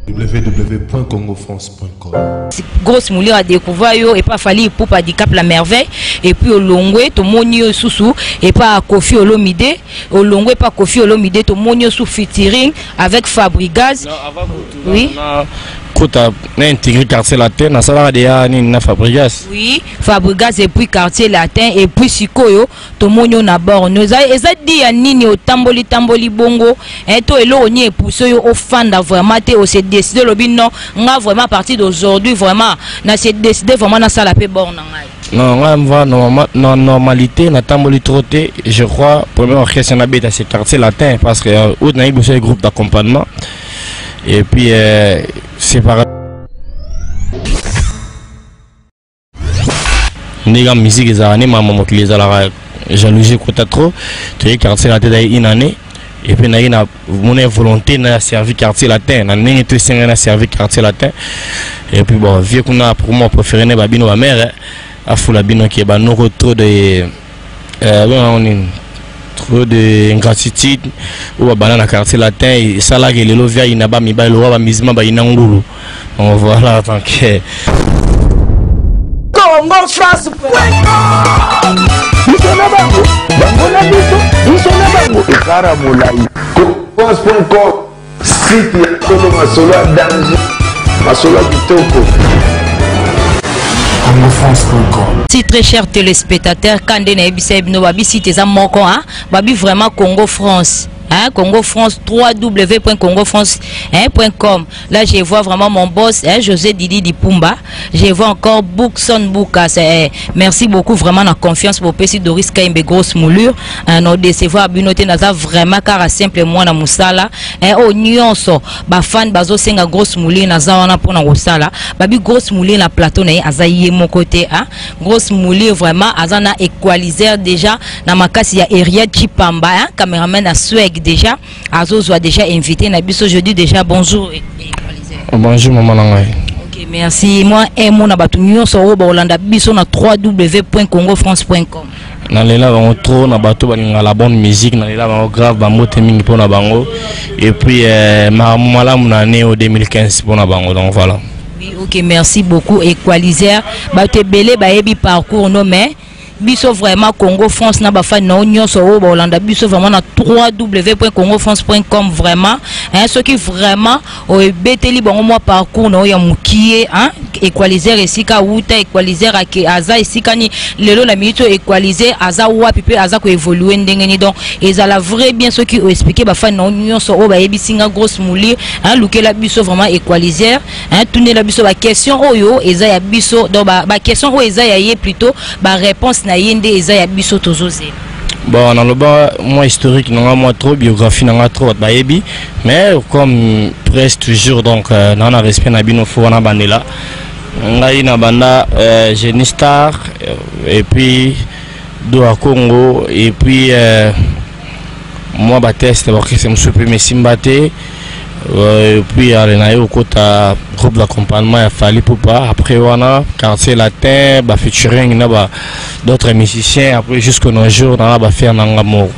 www.congofrance.com. Grosse Moulure a découvert yo et pas fallu pour pas handicap la merveille et puis au Longwe to monio sousou et pas Kofi Olomide au Longwe pas Kofi Olomide to monio sous featuring avec Fabrigaz. Oui. Kota na intégré quartier latin na sala déjà ni na Fabrigaz. Oui, Fabrigaz et puis quartier latin et puis Sikoyo to monio na bord. Nous a dit ya nini au tamboli bongo et to elo ni pousso yo au fanda vraiment te au se décider le non nga vraiment à partir d'aujourd'hui vraiment na se décider vraiment na sala pe bord na ngai. Non, on va normalité, na tamboli troté, je crois, premier orchestre na bête à ces quartiers latins parce que où na eu un groupe d'accompagnement et puis c'est pareil. Néga musique les années maman qui les a la jalousie côté trop, tu es quartier latin une année et puis na une mon volonté na servi quartier latin, na n'est tout c'est na servi quartier latin et puis bon vieux qu'on a pour moi préféré ne babino ma mère à fou la bino qui est bah nous trop de trop de ingratitude ou à banana quartier latin et ça là que les lovia il n'a pas mis ba le roi misma ba inangulu on voilà tant que Congo France France.com site ya Kolo Masolo danger Masolo kitoko Si très chers téléspectateurs, quand on a babi site ça moko hein, babi vraiment Congo France. Hein, Congo France, www.congofrance.com. Là, je vois vraiment mon boss, hein, José Didi Dipumba. Je vois encore Bookson Bouka. Merci beaucoup vraiment la confiance pour Pessi Doris Kaimbe Grosse Moulure. Nous décevoir Bunoté Naza vraiment car simplement na musala. Au nyonso, ba fan bazo senga Grosse Moulure Naza wana pour na musala. Babi Grosse Moulure na plateau na azaye mon côté. Hein, Grosse Moulure vraiment azana équalisateur déjà na makasi ya Eria Chipamba. Hein, caméraman à Swag déjà. Azo soit déjà invité. Nabiso je dis déjà bonjour. Bonjour maman Nangai. Ok merci. Moi et mon abatunyo sur Hollanda biso na www.congofrance.com. Nalela bango trop na bato balinga la bonne musique nalela bango grave ba moté mingi pona bango et puis mala muna né au 2015 pona bango donc voilà. Oui ok merci beaucoup équalisateur bato belé ba yebi parcours no mais biso vraiment Congo France na ba fan na union so Hollanda biso vraiment na www.congofrance.com vraiment hein ce qui vraiment o beteli bango moi parcours na ya mukie hein équalisateur esika wuta équalisateur ake aza esika ni lelo na minute équalisateur aza wapi pe aza ko évoluer ndenge ni donc ezala vrai bien ce qui o expliquer ba fan na union so ba yebisinga Grosse Moulure hein lukela biso vraiment équalisateur hein tourner la biso ba question oyo eza ya biso donc ba question oyo eza ya ye plutôt ba réponse na yende eza ya biso tozoze. Bon dans le bas moi historique non moi trop biographie non trop baebi mais comme presque toujours donc dans la respect na bino fo na bandela ngai na banda Genistar et puis do à Congo et puis moi bateste orchestre monsieur premier Simbate et puis allez au côté groupe d'accompagnement il fallait pour pas après wana quartier latin ba featuring na ba d'autres musiciens après jusqu'au nos jours dans ba faire nangamour.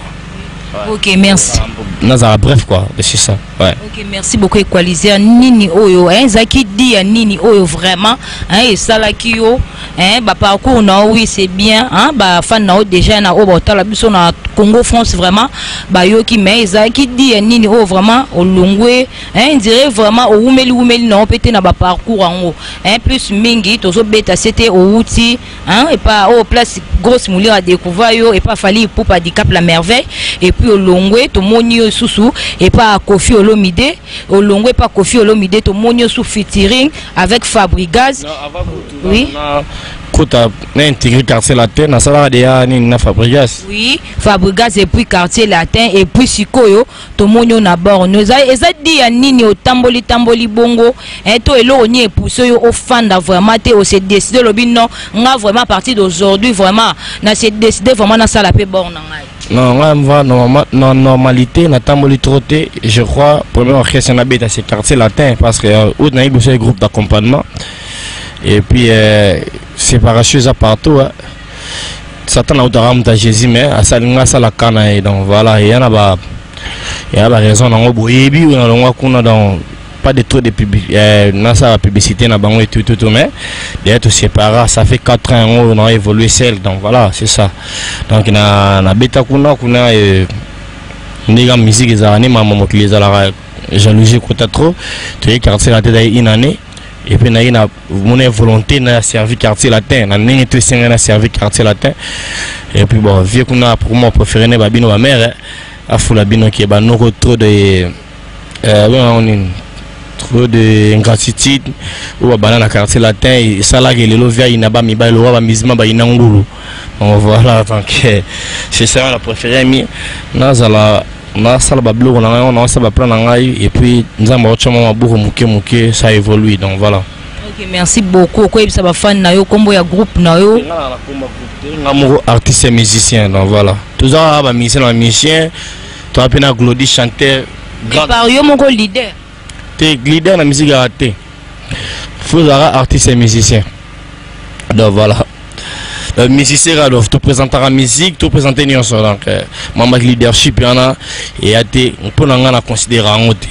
Ok merci. Nazara bref quoi c'est ça ouais. Ok merci beaucoup équalisateur nini oyo hein zaki dit nini oyo vraiment hein et salaki yo hein ba parcours na oui c'est bien hein ba fan na déjà na o botala biso na Congo France vraiment ba yo ki mais zaki dit nini oyo vraiment au longwe hein dirait vraiment au wumeli na pété na ba parcours en haut hein plus mingi tozo beta c'était au outil hein et pas au place Grosse Moulure a découvert yo et pas fallu pour pas handicap la merveille et puis au longwe to monio sousou et pas Kofi Olomide au longwe pas Kofi Olomide to monio sous featuring avec Fabrigaz. Oui. Kota na intégré quartier latin na sala déjà ni na Fabrigaz. Oui, Fabrigaz et puis quartier latin et puis Sikoyo to monio na bord. Nous a dit ya nini au tamboli bongo et to elo ni pousso yo au fanda vraiment te au se décider le non nga vraiment à partir d'aujourd'hui vraiment na se décider vraiment na sala pe bord na ngai. Non, on va normalité, na tamboli troté, je crois, premier orchestre na bête à ces quartiers latins parce que où na eu un groupe d'accompagnement et puis c'est parachute à partout. Satan a eu Jésus mais à salinga ça la cana et donc voilà il y a ba raison dans boyebi ou dans kuna dans pas de trop de publicité na bango et tout mais d'être séparé, ça fait 4 ans on a évolué seul, donc voilà, c'est ça. Donc na beta kuna ndiga musique ezalani maman qui les a jalousie kota trop, tu es quartier la tête une année et puis na mon volonté na servi quartier latin, na ningi tout singa na servi quartier latin et puis bon vieux kuna pour moi préféré ne babino ma mère a fou la bino qui ba no trop de trop de ingratitude ou ba na quartier latin et ça là que le lovia ina ba mi ba le wa misma ba ina ngulu, donc voilà, donc c'est ça la préférée mi na zala na sala ba blog on a ça ba plan ngai et puis nzamba ochoma mabuko muke ça évolue, donc voilà. OK, merci beaucoup. Ko ça ba fan na yo kombo ya groupe na yo na kombo groupe ngamo artiste et musicien, donc voilà tous ça ba musicien to apena Glody chanteur grand par yo mon leader t'es leader na musique raté faut avoir artiste et musicien, donc voilà. Le musicien doit te présenter la musique, te présenter une chanson, donc maman leadership yana et a été on peut la considérer en haute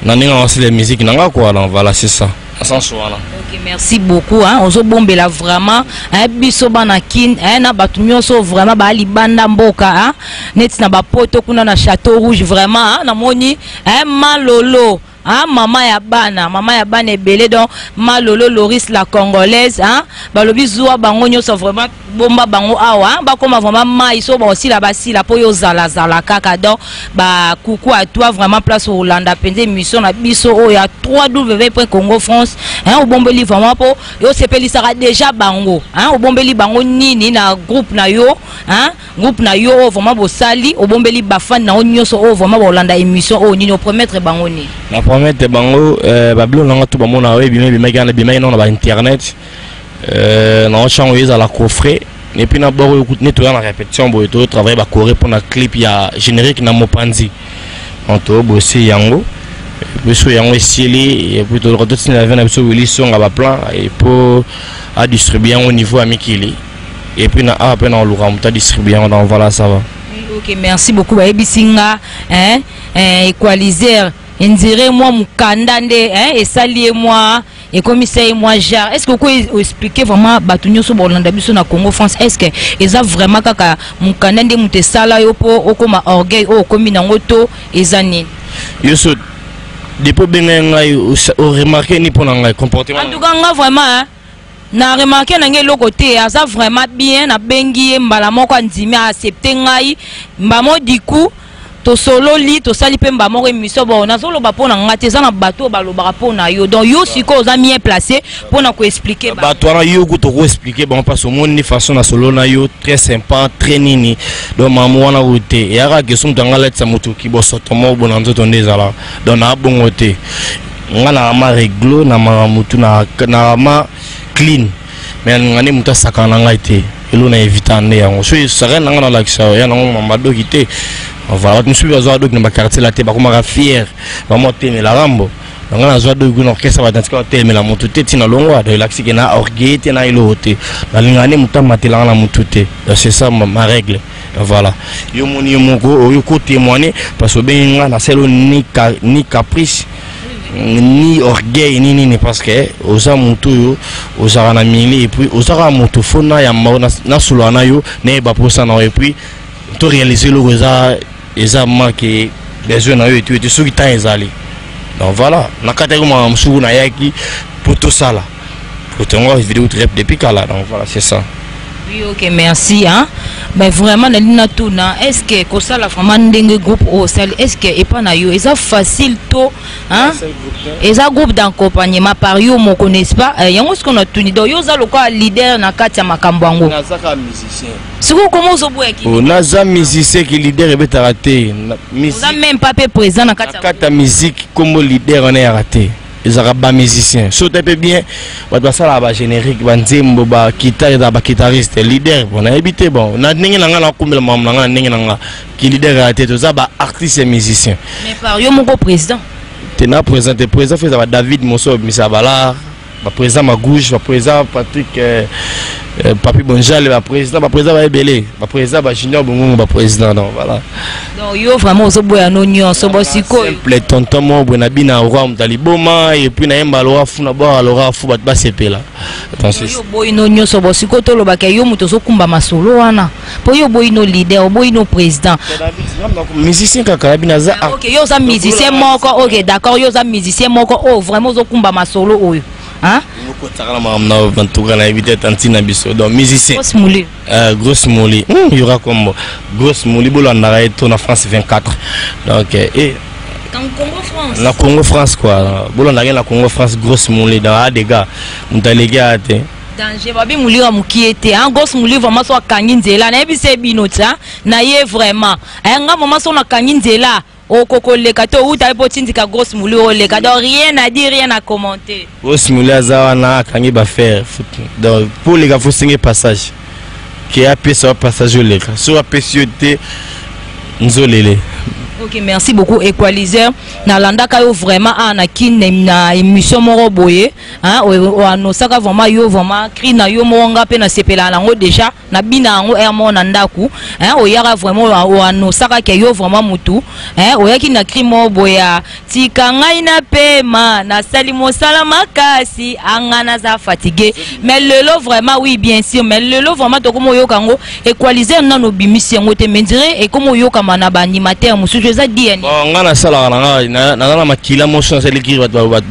na ninga lancer la musique nanga quoi, donc voilà, c'est ça sens voilà. OK, merci beaucoup hein, ozo bombela vraiment un biso bana kin na batu nyonso vraiment ba libanda mboka hein, net na ba poto kuna na Château Rouge vraiment na moni malolo hein, maman ya bana ebele, donc malolo Loris la congolaise hein, balobi zuwa bango nyonso vraiment bomba bango awa ba koma vraiment mai so ba aussi la basi la po yo zala kaka, donc ba coucou à toi vraiment place au Hollande pende émission na biso o ya www.congofrance hein, au bombeli vraiment po yo sepeli sera déjà bango hein, au bombeli bango nini na groupe na yo hein, groupe na yo vraiment bo sali au bombeli ba fan na nyonso o vraiment ba Hollande émission o nini o promettre bango ni na promettre bango ba blo nga tout ba mona we bimai na ba internet na chango à la coffret et puis na bord écoute nettoyer la répétition bo to travailler ba coré pour na clip ya générique na Mopanzi on to bosser yango biso yango esili et puis to retourner la veine biso wili songa ba plan et pour à distribuer au niveau amikili et puis na après na lura muta distribuer, donc voilà ça va. OK, merci beaucoup ba ebisinga hein équaliser indirait moi mukanda nde hein et salier moi et commissaire moi jar, est-ce que vous pouvez expliquer vraiment batunyo so bolanda biso na Congo France, est-ce que eza vraiment kaka mukanda nde mutesala yo po okoma orgueil o komi na ngoto ezani yoso depuis benga au remarqué ni pour ngai comportement en tout cas nga vraiment hein na remarqué na ngelo côté asa vraiment bien na bengi mbala moko ndimi accepter ngai mbamo diku to solo li to sali pe mbamo émission bon na solo ba pona ngate za na bateau ba lo ba pona yo, donc yo siko za bien placé pour na ko expliquer ba to na yo ko to ko expliquer bon parce que mon ni façon na solo na yo très sympa très nini, donc maman wana wote ya ka ke sum tanga let sa moto ki bo soto mo bo na nzoto ndezala, donc na bongote ngana ma réglo na ma mutu na ma clean mais ngani muta sakana ngaite elo na éviter ne yango so sera ngana la kisa ya na mama do kité voilà nous suis besoin de na quartier la te ba kuma fier ba moté mais la rambo ngana zo do guno kesa ba tantika te mais la mutu te tina longwa de la kisi na orgueil te na ilo te na ngani muta matela na mutu te, c'est ça ma règle, voilà yo moni yo moko yo ko témoigner parce que ben ngana selo ni caprice ni orgueil ni parce que oza mutu yo oza na mili et puis oza mutu fona ya na sulana yo ne ba posa na et puis to réaliser le eza marqué besoin na yo et tu soki ta ezali, donc voilà na kata ko ma msuku na yaki pour tout ça là pour te voir vidéo très depuis kala, donc voilà c'est ça. Oui, OK, merci hein. Mais vraiment na tuna est-ce que ko sala vraiment ndenge groupe au sel, est-ce que et pas na yo eza facile to hein eza groupe d'accompagnement par yo mo connaisse pas yango ce qu'on a tuni do yo za lokwa leader na kati ya makambo yango na zaka musicien siko comment zo boya ki na za musicien qui leader e beta raté musique on a même pas présent na kati ya musique comme leader on est raté ezaka ba musicien so tape bien ba basala ba générique ba nzembo ba guitare da ba guitariste leader on a habité bon na ndenge nanga na kumbela mam nanga ndenge nanga ki leader a été to za ba artiste et musicien, mais par yo moko président tena président fait ça David Mosso Misabala président Magouche, président Patrick Papi Bonjal, président Ebele, président Junior Bongo, président, donc voilà. Donc yo vraiment au boya no nyon so bosiko. Simple tonton mo bonabina roi mtaliboma et puis na yemba lora funa ba lora fu bat ba sepela. Entonces yo boy no nyon so bosiko to lobaka yo muto so kumba masolo wana. Po yo boy no leader, boy no président. Musicien kaka binaza. OK, yo za musicien moko. OK, d'accord, yo za musicien moko. Oh, vraiment zo kumba masolo oyo. Hein? Donc musicien. Grosse mouli. Grosse mouli. Il y aura comme grosse mouli. On a en France 24. Donc et Congo France. La Congo France quoi. On a la Congo France grosse mouli dans des gars. On t'a les gars. Danger babi mouli wa mukiete. Un grosse mouli vraiment so kanginzela. Na ebise binota. Na ye vraiment. Nga maman so na kanginzela. Au coco le kato ou t'as pas tindika grosse mouli au le kato rien à dire rien à commenter. Grosse mouli azawana kangi ba faire. Donc pour les gars faut signer passage. Qui a payé sur passage au le. Sur PCT nzolele. OK, merci beaucoup Equalizer. Na landa ka yo vraiment ana kin na émission moro boye, hein, o anosaka vraiment yo vraiment cri na yo monga pe na sepela lango déjà na bina ngo ermo na ndaku, hein, o yara vraiment o anosaka ke yo vraiment mutu, hein, o yaki na cri mo boya tika ngai na pema na salimo salama kasi angana za fatigué. Mais lelo vraiment oui bien sûr, mais lelo vraiment to komo yo kango Equalizer na no bimisi ngo te mendire et komo yo kama na ba animateur musu bon, on a ça là, on a makila motion c'est l'équipe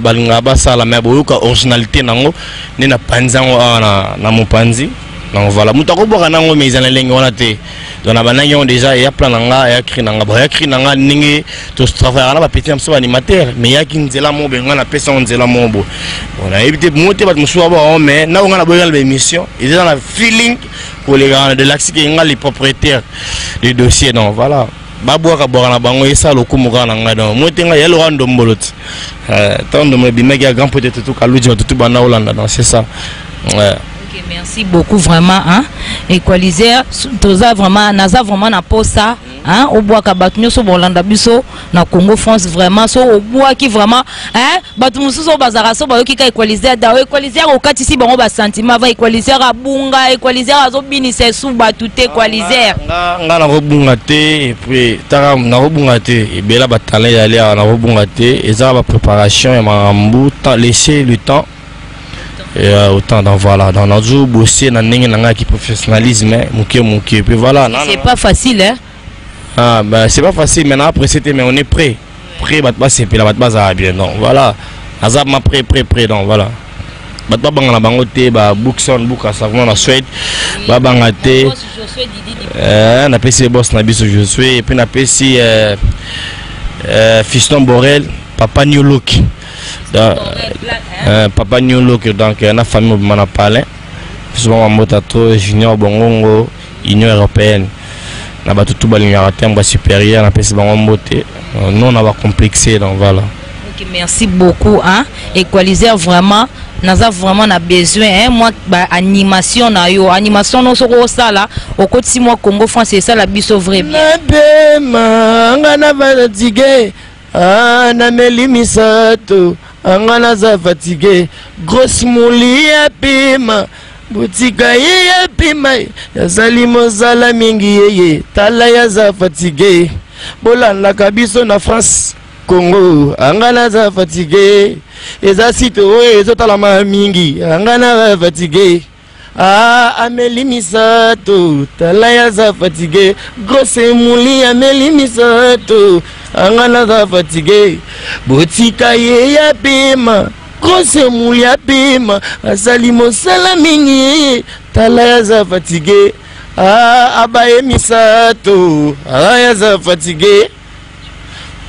balinga basa la mais boyoka originalité nango ni na panzango na mopanzi donc voilà mutako boka nango mais ils en lengi on a té donc na banangi on déjà ya plan nanga ya cri nanga ba ya cri nanga ningi to travailler na ba petit amso animateur mais ya kinzela mo benga na pesa on zela mo bo on a évité monter ba musuwa ba mais na on a boyal ba émission ils ont la feeling pour les gars de l'axe qui nga les propriétaires du dossier donc voilà. Babouaka borana bango esa lokumuka na ngada motenga yelo rando mboloti tando me bimeki grand peut-être tout kaluji tout bana Hollande donc c'est ça ouais. OK, merci beaucoup vraiment hein Equalizer toza vraiment naza vraiment na posa hein au bois ka batunyo so Hollande biso na Congo France vraiment so au bois qui vraiment hein batu mususo bazara so ba yoki ka Equalizer da Equalizer o katisi bango ba sentiment va Equalizer abunga Equalizer azobinisa su batu te Equalizer nga na robunga te et puis tara na robunga te et bela batala ya aller na robunga te eza ba préparation et mambu laisser le temps et autant donc voilà dans notre bosser na ningi na qui professionnalisme muke puis voilà c'est pas facile hein. Ah ben c'est pas facile maintenant après c'était mais on est prêt batba c'est puis la batba ça bien donc voilà azab ma prêt donc voilà batba bangana bango te ba bookson booka savon na Suède ba bangate na pesi boss na biso je suis et puis na pesi Fiston Borel papa New Look papa New Look donc na famille mana palin souvent motato junior bongongo Union européenne na ba tout balinga temba supérieur na pesi bango mbote non on va complexer donc voilà. OK, merci beaucoup hein Equalizer vraiment naza vraiment na besoin hein moi ba animation na yo animation no soko sala au côté moi Congo France c'est ça la biso vrai bien na bema ngana fatigué na melimisato ngana za fatigué grosse mouli ya pima butika ye ya pima ya zalimo zala mingi yeye tala ya za fatigué bolanda kabiso na France Congo angana za fatigué eza sito ezotala mingi angana fatigué amelimisato tala ya za fatigué grosse mouli amelimisato angana za fatigué butika ye ya pima grosse mouli ya pima asali mosala mingi tala ya za fatigué abaye misato ya za fatigué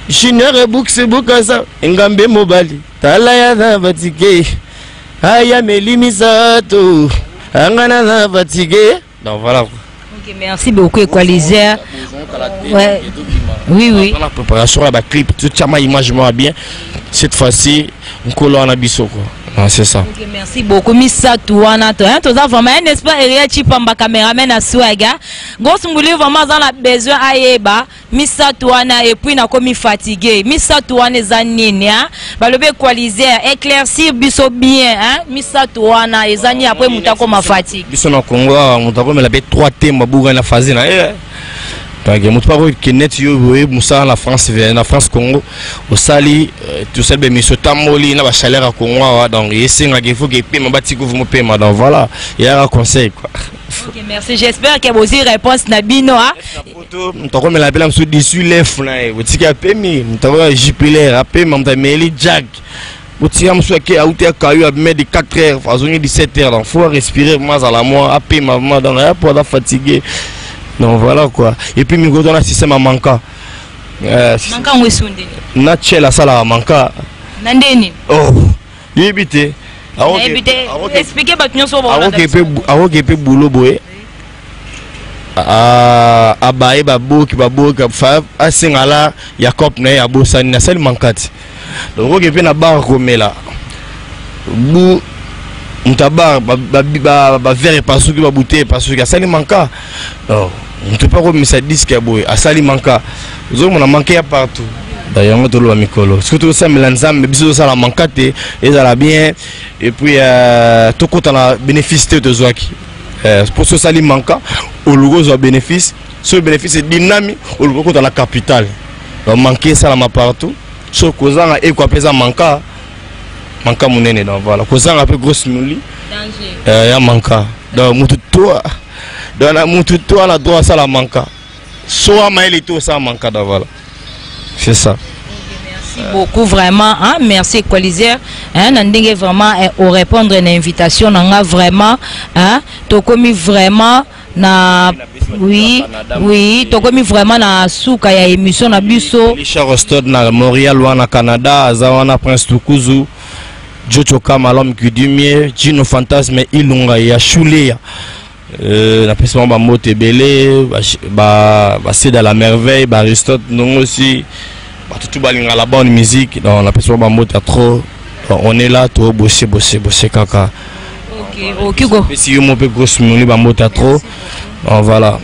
Junior Books Bukasa Ngambe Mobali tala ya za fatigué aya melimisato angana za fatigué donc voilà. OK, merci beaucoup Equalizer. Ouais. Oui. Dans la préparation la clip tout ça ma image moi bien cette fois-ci on colle en abisso quoi. c'est ça. Okay, merci beaucoup. Missa Touana, tu as vraiment un espoir et tu peux me caméraman à Souaga. Grosse mouli vraiment dans la besoin à Eba. Missa Touana et puis n'a comme fatigué. Missa Touana zanini hein. Ba le coaliser éclaircir biso bien hein. Missa Touana et zani après mutako ma fatigue. Biso na Congo mutako me la be 3 thèmes babuga na phase na donc mutako ki net yo musa la France Congo au sali tout ça be miso tamoli na ba chaleur à Congo donc yesinga qu'il faut que pema batiko vous me pema donc voilà il y a un conseil quoi. OK, merci. J'espère que vous avez réponse na bino hein. Mutako me la bela mso 18 lef na utika pemi mutako jipiler pema mtameli jack utika mso ke auti akayu a mettre 4 heures façon 17 heures donc faut respirer moi à la moi pema dans la pour fatigué. Donc voilà quoi. Et puis nous avons un système à manquer. Manquer où est-ce Naturel à ça là manquer. Nandeni. Oh. Libité. Expliquez bah tu nous sauves. Avant que peut boulot boé. À baé babo qui fa à singala Jacob né à bosani na seul manquat. Donc que peut na bar comme là. Bou Mutabar ba verre parce que ba bouteille parce que ça lui manque. Non, on ne peut pas remettre ça disque à boy, à ça lui manque. Nous on a manqué partout. D'ailleurs on te le mikolo. Surtout ça melanzam mais biso ça la manquate et ça la bien et puis tout compte on a bénéficié de Zoaki. Pour ça lui manque au logo zo bénéfice, ce bénéfice est dynamique au logo dans la capitale. Donc manquer ça la partout. Ce causant et quoi pesa manque. Manka munene donc voilà cause un peu grosse mouli danger ya manka donc mutu toi dans la mutu toi la droit ça la manka soit maili tout ça manka donc voilà c'est ça. Merci beaucoup vraiment hein merci Equalizer hein nandenge vraiment au répondre à l'invitation nanga vraiment hein to komi vraiment na oui to komi vraiment na suka ya émission na biso Richard Rostod na Montréal ou na Canada azawana Prince Tukuzu Jojo Kamalom Kudumie, Gino Fantasme Ilunga ya Chouléa. La personne va monter belé, va c'est dans la merveille, Aristote non aussi, tout balinga la bonne musique, donc la personne va monter trop. On est là, trop bosser caca. Ok, go. Si on peut grosse mouli va monter trop, donc voilà.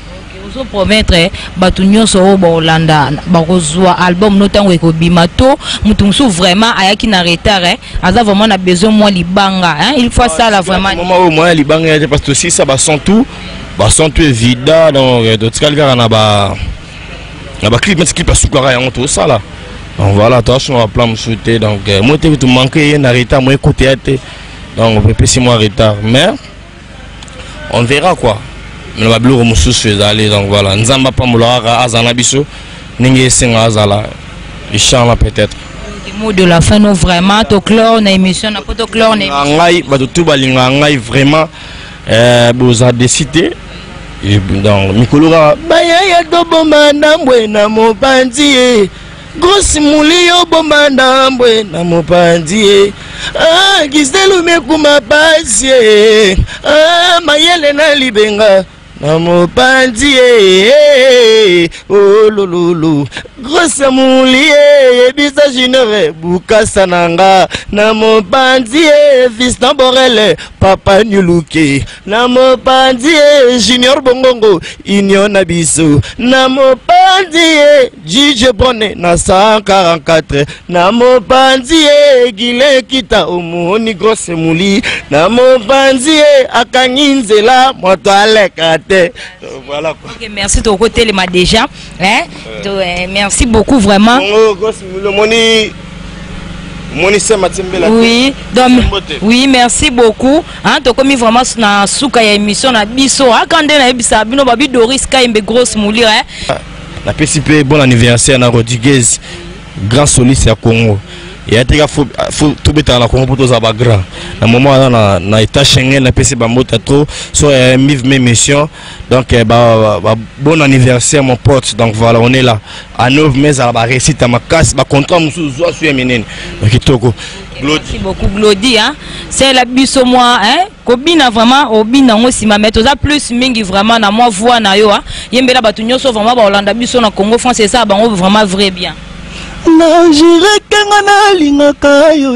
Vous promettre batu nyonso o Bolanda bakozwa album notango ekobimato mutumsu vraiment ayaki na retard aza vraiment na besoin moi libanga hein il faut ça là vraiment moment moi libanga parce que si ça ba sont tout évident donc d'autres gars na ba clip mais clip asukara yango tout ça là donc voilà attention à plan souhaiter donc moi tout manquer na retard moi côté donc on peut passer moi retard mais on verra quoi. Mais le bleu musu faisait donc voilà nzamba pa mulaka azana biso ninge singa azala inchallah peut-être mot de la fin non vraiment to clore na émission na poto clore na ngai ba tout balinga ngai vraiment boza décidé donc mikolora baya ya do bomba ndambwe na mopanzi grosse muli yo bomba ndambwe na mopanzi giselu mekuma pasi mayele na libenga Namo pandie, oh lolo, grosse moulier, bisa jinere, buka sananga. Namo pandie, fils d'amborele, papa nyuluke. Namo pandie, junior bongongo, inyo nabiso. Namo pandie, Jije Bonne, na 144. Namo pandie, gile kita, omoni grosse mouli. Namo pandie, akanginzela, motoalekate. Voilà quoi. Okay, merci de côté les déjà hein merci beaucoup vraiment oui donc oui merci beaucoup hein to komi vraiment na suka ya émission na biso akande na ebisa bino babi Doris Kaimbe grosse mouli hein la PCP bon anniversaire na Rodriguez grand soliste ya Congo et à faut tout mettre à la Congo pour tous avoir grand à un moment na état Schengen la PC bamota trop sur vive mes missions donc bon anniversaire mon pote donc voilà on est là à 9 mai à la réussite à ma casse ba contrat musu zo sur menene kitoko merci beaucoup Glody hein c'est la biso moi hein kobina vraiment obina ngo sima mettre ça plus mingi vraiment na moi voix na yo hein yembela batu nyoso vraiment ba Hollande biso na Congo France c'est ça bango vraiment vrai bien na jire kenga na linga kayo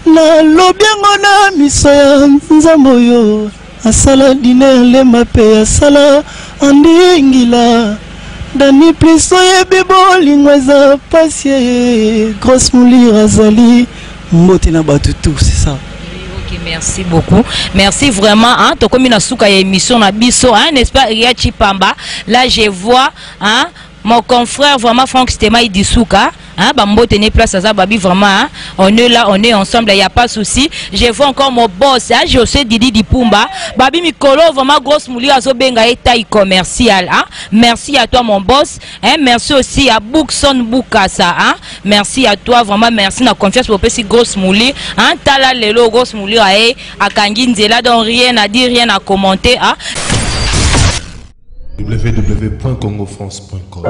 na lobiango na miso ya nzamboyo asala diner le mape asala andingila Dani pliso ye bibo lingweza pasie grosse moulire azali mbote na batu tout c'est ça. Ok, merci beaucoup. Merci vraiment hein to comme na suka ya émission na biso hein n'est-ce pas Ria Chipamba. Là je vois hein mon confrère vraiment Franck Stema Idisuka hein bambo tenez place à ça babi vraiment hein? On est là, on est ensemble, il y a pas de souci. Je vois encore mon boss hein José Didi Dipumba babi Mikolo vraiment grosse mouli azo benga et taille commerciale hein. Merci à toi mon boss hein. Merci aussi à Bookson Bukasa hein. Merci à toi vraiment, merci na confiance pour petit grosse mouli hein. Tala lelo grosse mouli à Kangi Nzela donc rien à dire, rien à commenter hein. www.congofrance.com